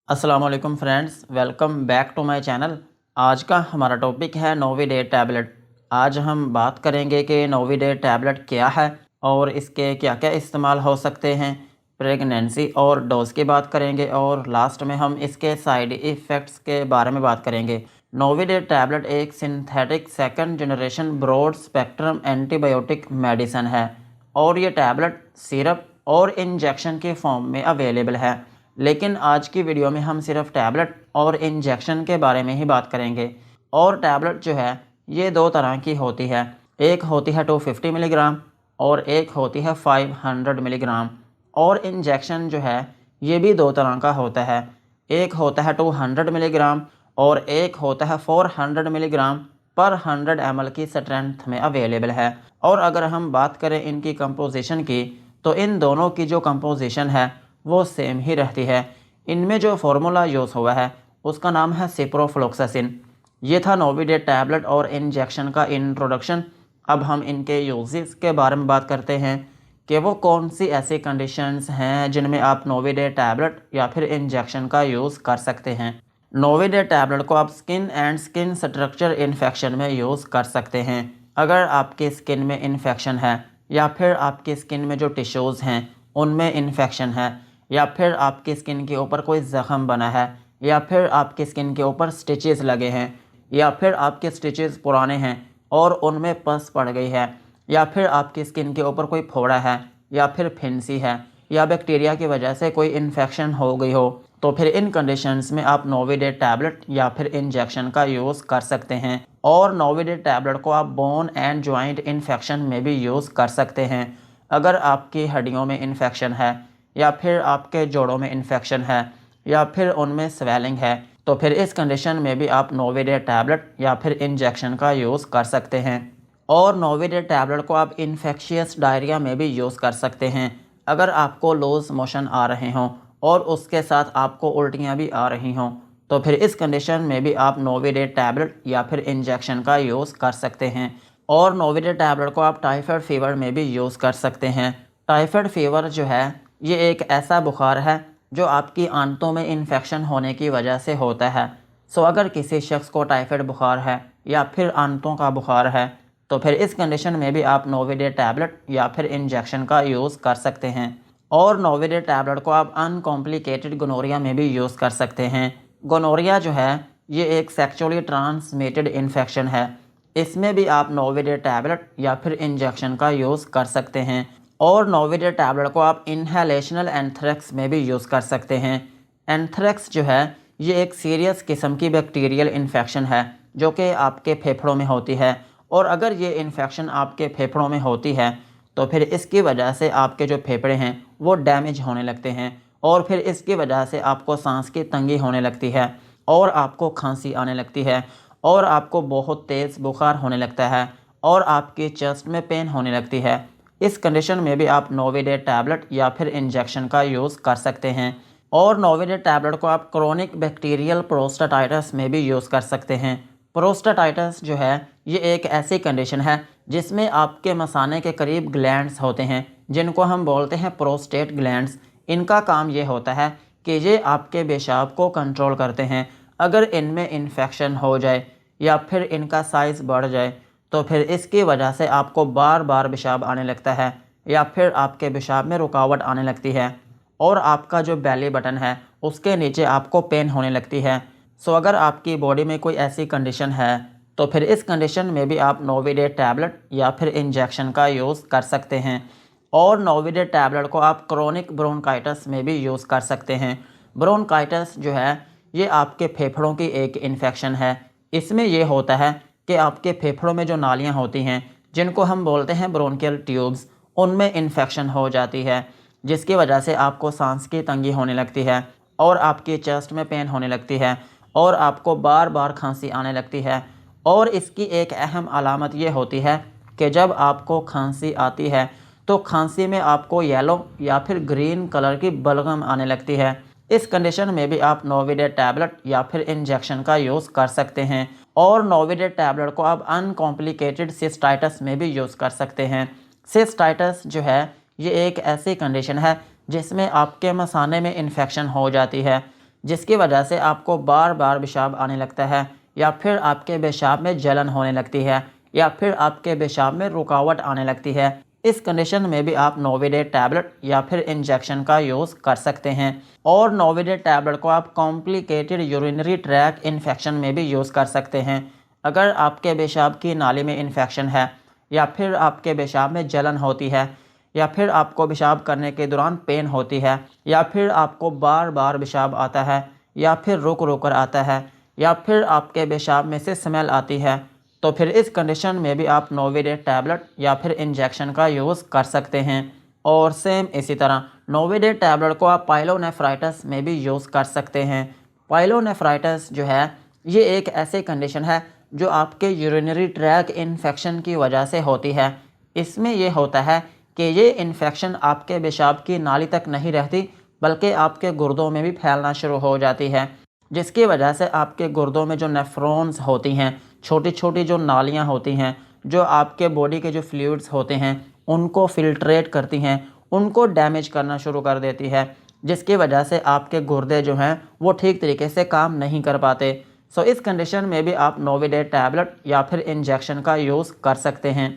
अस्सलाम वालेकुम friends, welcome back to my channel. आज का हमारा टॉपिक है नोविडेट टैबलेट। आज हम बात करेंगे कि नोविडेट टैबलेट क्या है और इसके क्या क्या इस्तेमाल हो सकते हैं। प्रेगनेंसी और डोज की बात करेंगे और लास्ट में हम इसके साइड इफ़ेक्ट्स के बारे में बात करेंगे। नोविडेट टैबलेट एक synthetic second generation broad spectrum antibiotic medicine है और ये टैबलेट सिरप और इंजेक्शन के फॉर्म में अवेलेबल है। लेकिन आज की वीडियो में हम सिर्फ टैबलेट और इंजेक्शन के बारे में ही बात करेंगे। और टैबलेट जो है ये दो तरह की होती है, एक होती है 250 मिलीग्राम और एक होती है 500 मिलीग्राम। और इंजेक्शन जो है ये भी दो तरह का होता है, एक होता है 200 मिलीग्राम और एक होता है 400 मिलीग्राम पर 100 ml की स्ट्रेंथ में अवेलेबल है। और अगर हम बात करें इनकी कंपोजिशन की तो इन दोनों की जो कंपोजिशन है वो सेम ही रहती है। इनमें जो फार्मूला यूज़ हुआ है उसका नाम है सिप्रोफ्लोक्सासिन। ये था नोविडेट टैबलेट और इंजेक्शन का इंट्रोडक्शन। अब हम इनके यूजेस के बारे में बात करते हैं कि वो कौन सी ऐसी कंडीशंस हैं जिनमें आप नोविडेट टैबलेट या फिर इंजेक्शन का यूज़ कर सकते हैं। नोविडेट टैबलेट को आप skin and skin structure infection में यूज़ कर सकते हैं। अगर आपकी स्किन में इन्फेक्शन है या फिर आपकी स्किन में जो टिश्यूज़ हैं उनमें इन्फेक्शन है या फिर आपकी स्किन के ऊपर कोई ज़ख़म बना है या फिर आपकी स्किन के ऊपर स्टिचेस लगे हैं या फिर आपके स्टिचेस पुराने हैं और उनमें पस पड़ गई है या फिर आपकी स्किन के ऊपर कोई फोड़ा है या फिर फिंसी है या बैक्टीरिया की वजह से कोई इन्फेक्शन हो गई हो, तो फिर इन कंडीशंस में आप नोविडेट टैबलेट या फिर इंजेक्शन का यूज़ कर सकते हैं। और नोविडेट टैबलेट को आप बोन एंड जॉइंट इन्फेक्शन में भी यूज़ कर सकते हैं। अगर आपकी हड्डियों में इन्फेक्शन है या फिर आपके जोड़ों में इन्फेक्शन है या फिर उनमें स्वेलिंग है, तो फिर इस कंडीशन में भी आप नोविडेट टैबलेट या फिर इंजेक्शन का यूज़ कर सकते हैं। और नोविडेट टैबलेट को आप इन्फेक्शियस डायरिया में भी यूज़ कर सकते हैं। अगर आपको लूज़ मोशन आ रहे हों और उसके साथ आपको उल्टियाँ भी आ रही हों, तो फिर इस कंडीशन में भी आप नोविडेट टैबलेट या फिर इंजेक्शन का यूज़ कर सकते हैं। और नोविडेट टैबलेट को आप टाइफाइड फीवर में भी यूज़ कर सकते हैं। टाइफाइड फीवर जो है ये एक ऐसा बुखार है जो आपकी आंतों में इन्फेक्शन होने की वजह से होता है। सो अगर किसी शख्स को टाइफाइड बुखार है या फिर आंतों का बुखार है, तो फिर इस कंडीशन में भी आप नोविडेट टैबलेट या फिर इंजेक्शन का यूज़ कर सकते हैं। और नोविडेट टैबलेट को आप अनकॉम्प्लिकेटेड गोनोरिया में भी यूज़ कर सकते हैं। गोनोरिया जो है ये एक सेक्सुअली ट्रांसमिटेड इन्फेक्शन है, इसमें भी आप नोविडेट टैबलेट या फिर इंजेक्शन का यूज़ कर सकते हैं। और नोविडेट टैबलेट को आप इनहेलेशनल एंथ्रेक्स में भी यूज़ कर सकते हैं। एंथ्रेक्स जो है ये एक सीरियस किस्म की बैक्टीरियल इन्फेक्शन है जो कि आपके फेफड़ों में होती है। और अगर ये इन्फेक्शन आपके फेफड़ों में होती है तो फिर इसकी वजह से आपके जो फेफड़े हैं वो डैमेज होने लगते हैं और फिर इसकी वजह से आपको सांस की तंगी होने लगती है और आपको खांसी आने लगती है और आपको बहुत तेज़ बुखार होने लगता है और आपकी चेस्ट में पेन होने लगती है। इस कंडीशन में भी आप नोविडेट टैबलेट या फिर इंजेक्शन का यूज़ कर सकते हैं। और नोविडेट टैबलेट को आप क्रोनिक बैक्टीरियल प्रोस्टाटाइटिस में भी यूज़ कर सकते हैं। प्रोस्टाटाइटिस जो है ये एक ऐसी कंडीशन है जिसमें आपके मसाने के करीब ग्लैंड्स होते हैं जिनको हम बोलते हैं प्रोस्टेट ग्लैंड्स। इनका काम ये होता है कि ये आपके पेशाब को कंट्रोल करते हैं। अगर इनमें इन्फेक्शन हो जाए या फिर इनका साइज़ बढ़ जाए तो फिर इसकी वजह से आपको बार बार पेशाब आने लगता है या फिर आपके पेशाब में रुकावट आने लगती है और आपका जो बेली बटन है उसके नीचे आपको पेन होने लगती है। सो अगर आपकी बॉडी में कोई ऐसी कंडीशन है तो फिर इस कंडीशन में भी आप नोविडेट टैबलेट या फिर इंजेक्शन का यूज़ कर सकते हैं। और नोविडेट टैबलेट को आप क्रोनिक ब्रोंकाइटिस में भी यूज़ कर सकते हैं। ब्रोंकाइटिस जो है ये आपके फेफड़ों की एक इन्फेक्शन है। इसमें ये होता है कि आपके फेफड़ों में जो नालियाँ होती हैं जिनको हम बोलते हैं ब्रोंकियल ट्यूब्स, उनमें इन्फेक्शन हो जाती है जिसकी वजह से आपको सांस की तंगी होने लगती है और आपकी चेस्ट में पेन होने लगती है और आपको बार बार खांसी आने लगती है। और इसकी एक अहम अलामत ये होती है कि जब आपको खांसी आती है तो खांसी में आपको येलो या फिर ग्रीन कलर की बलगम आने लगती है। इस कंडीशन में भी आप नोविडेट टैबलेट या फिर इंजेक्शन का यूज़ कर सकते हैं। और नोविडेट टैबलेट को आप अनकॉम्प्लिकेटेड सिस्टाइटिस में भी यूज़ कर सकते हैं। सिस्टाइटिस जो है ये एक ऐसी कंडीशन है जिसमें आपके मसाने में इन्फेक्शन हो जाती है जिसकी वजह से आपको बार बार पेशाब आने लगता है, या फिर आपके पेशाब में जलन होने लगती है, या फिर आपके पेशाब में रुकावट आने लगती है। इस कंडीशन में भी आप नोविडेट टैबलेट या फिर इंजेक्शन का यूज़ कर सकते हैं। और नोविडेट टैबलेट को आप कॉम्प्लिकेटेड यूरिनरी ट्रैक इन्फेक्शन में भी यूज़ कर सकते हैं। अगर आपके पेशाब की नाली में इन्फेक्शन है, या फिर आपके पेशाब में जलन होती है, या फिर आपको पेशाब करने के दौरान पेन होती है, या फिर आपको बार बार पेशाब आता है, या फिर रुक रुक कर आता है, या फिर आपके पेशाब में से स्मेल आती है, तो फिर इस कंडीशन में भी आप नोविडेट टैबलेट या फिर इंजेक्शन का यूज़ कर सकते हैं। और सेम इसी तरह नोविडेट टैबलेट को आप पाइलोनेफ्राइटिस में भी यूज़ कर सकते हैं। पाइलोनेफ्राइटिस जो है ये एक ऐसी कंडीशन है जो आपके यूरिनरी ट्रैक इन्फेक्शन की वजह से होती है। इसमें ये होता है कि ये इन्फेक्शन आपके पेशाब की नाली तक नहीं रहती, बल्कि आपके गुर्दों में भी फैलना शुरू हो जाती है, जिसकी वजह से आपके गुर्दों में जो नेफ्रॉन्स होती हैं, छोटी छोटी जो नालियाँ होती हैं, जो आपके बॉडी के जो फ्लूइड्स होते हैं उनको फिल्ट्रेट करती हैं, उनको डैमेज करना शुरू कर देती है, जिसकी वजह से आपके गुर्दे जो हैं वो ठीक तरीके से काम नहीं कर पाते। सो इस कंडीशन में भी आप नोविडेट टैबलेट या फिर इंजेक्शन का यूज़ कर सकते हैं।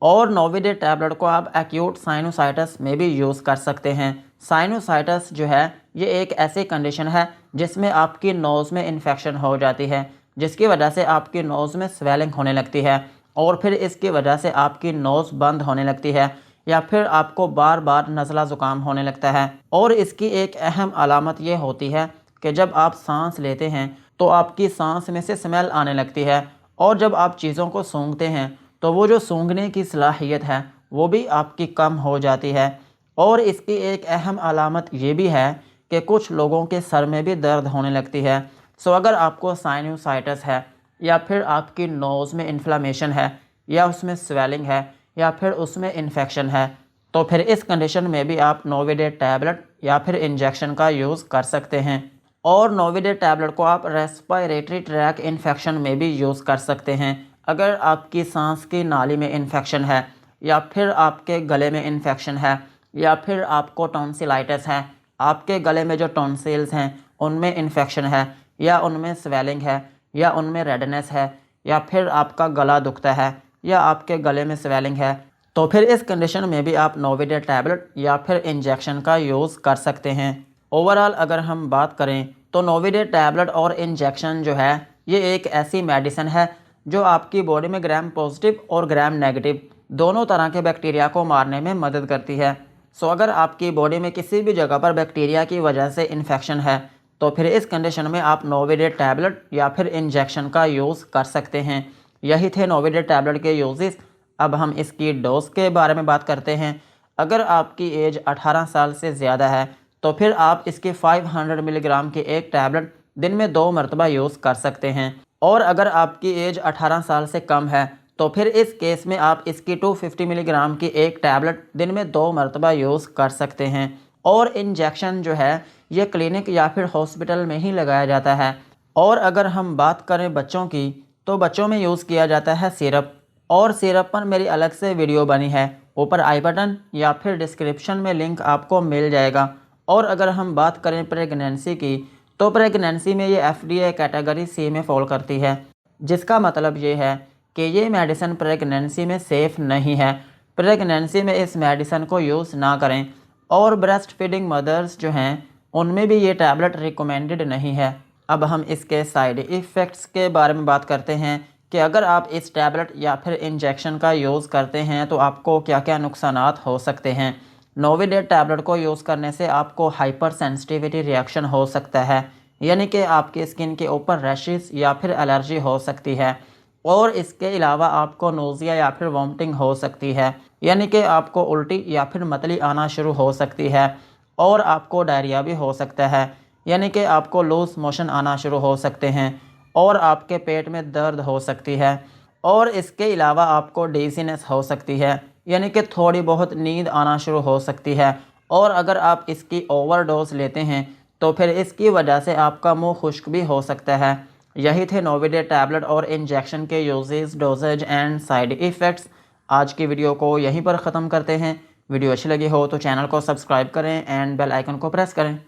और नोविडेट टैबलेट को आप एक्यूट साइनोसाइटिस में भी यूज़ कर सकते हैं। साइनोसाइटिस जो है ये एक ऐसी कंडीशन है जिसमें आपकी नोज़ में इन्फेक्शन हो जाती है, जिसकी वजह से आपकी नोज़ में स्वेलिंग होने लगती है, और फिर इसकी वजह से आपकी नोज़ बंद होने लगती है, या फिर आपको बार बार नज़ला ज़ुकाम होने लगता है। और इसकी एक अहम अलामत ये होती है कि जब आप सांस लेते हैं तो आपकी सांस में से स्मेल आने लगती है, और जब आप चीज़ों को सूंघते हैं तो वो जो सूंघने की सलाहियत है वो भी आपकी कम हो जाती है। और इसकी एक अहम अलामत ये भी है कि कुछ लोगों के सर में भी दर्द होने लगती है। सो अगर आपको साइनोसाइटिस है, या फिर आपकी नोज़ में इन्फ्लामेशन है, या उसमें स्वेलिंग है, या फिर उसमें इन्फेक्शन है, तो फिर इस कंडीशन में भी आप नोविडेट टैबलेट या फिर इंजेक्शन का यूज़ कर सकते हैं। और नोविडेट टैबलेट को आप रेस्पिरेटरी ट्रैक इन्फेक्शन में भी यूज़ कर सकते हैं। अगर आपकी सांस की नाली में इन्फेक्शन है, या फिर आपके गले में इन्फेक्शन है, या फिर आपको टॉन्सिलाइटिस है, आपके गले में जो टॉन्सिल्स हैं उनमें इन्फेक्शन है, या उनमें स्वेलिंग है, या उनमें रेडनेस है, या फिर आपका गला दुखता है, या आपके गले में स्वेलिंग है, तो फिर इस कंडीशन में भी आप नोविडेट टैबलेट या फिर इंजेक्शन का यूज़ कर सकते हैं। ओवरऑल अगर हम बात करें तो नोविडेट टैबलेट और इंजेक्शन जो है ये एक ऐसी मेडिसिन है जो आपकी बॉडी में ग्राम पॉजिटिव और ग्राम नेगेटिव दोनों तरह के बैक्टीरिया को मारने में मदद करती है। सो अगर आपकी बॉडी में किसी भी जगह पर बैक्टीरिया की वजह से इन्फेक्शन है, तो फिर इस कंडीशन में आप नोविडेट टैबलेट या फिर इंजेक्शन का यूज़ कर सकते हैं। यही थे नोविडेट टैबलेट के यूजेस। अब हम इसकी डोज के बारे में बात करते हैं। अगर आपकी एज 18 साल से ज़्यादा है तो फिर आप इसके 500 मिलीग्राम के एक टैबलेट दिन में 2 मरतबा यूज़ कर सकते हैं। और अगर आपकी एज 18 साल से कम है तो फिर इस केस में आप इसकी 250 मिलीग्राम की एक टैबलेट दिन में 2 मरतबा यूज़ कर सकते हैं। और इंजेक्शन जो है ये क्लिनिक या फिर हॉस्पिटल में ही लगाया जाता है। और अगर हम बात करें बच्चों की, तो बच्चों में यूज़ किया जाता है सिरप। और सिरप पर मेरी अलग से वीडियो बनी है, ऊपर आई बटन या फिर डिस्क्रिप्शन में लिंक आपको मिल जाएगा। और अगर हम बात करें प्रेगनेंसी की, तो प्रेगनेंसी में ये FDA कैटेगरी C में फॉल करती है, जिसका मतलब ये है कि ये मेडिसिन प्रेगनेंसी में सेफ़ नहीं है। प्रेगनेंसी में इस मेडिसिन को यूज़ ना करें। और ब्रेस्ट फीडिंग मदर्स जो हैं उनमें भी ये टैबलेट रिकमेंडेड नहीं है। अब हम इसके साइड इफ़ेक्ट्स के बारे में बात करते हैं कि अगर आप इस टैबलेट या फिर इंजेक्शन का यूज़ करते हैं तो आपको क्या क्या नुकसानात हो सकते हैं। नोविडेट टैबलेट को यूज़ करने से आपको हाइपर सेंसिटिविटी रिएक्शन हो सकता है, यानी कि आपकी स्किन के ऊपर रैशेस या फिर एलर्जी हो सकती है। और इसके अलावा आपको नोज़िया या फिर वॉमिटिंग हो सकती है, यानी कि आपको उल्टी या फिर मतली आना शुरू हो सकती है। और आपको डायरिया भी हो सकता है, यानी कि आपको लूज़ मोशन आना शुरू हो सकते हैं, और आपके पेट में दर्द हो सकती है। और इसके अलावा आपको डिजीनेस हो सकती है, यानी कि थोड़ी बहुत नींद आना शुरू हो सकती है। और अगर आप इसकी ओवरडोज लेते हैं तो फिर इसकी वजह से आपका मुंह खुश्क भी हो सकता है। यही थे नोविडेट टैबलेट और इंजेक्शन के uses, doses and side effects. आज की वीडियो को यहीं पर ख़त्म करते हैं। वीडियो अच्छी लगी हो तो चैनल को सब्सक्राइब करें एंड बेल आइकन को प्रेस करें।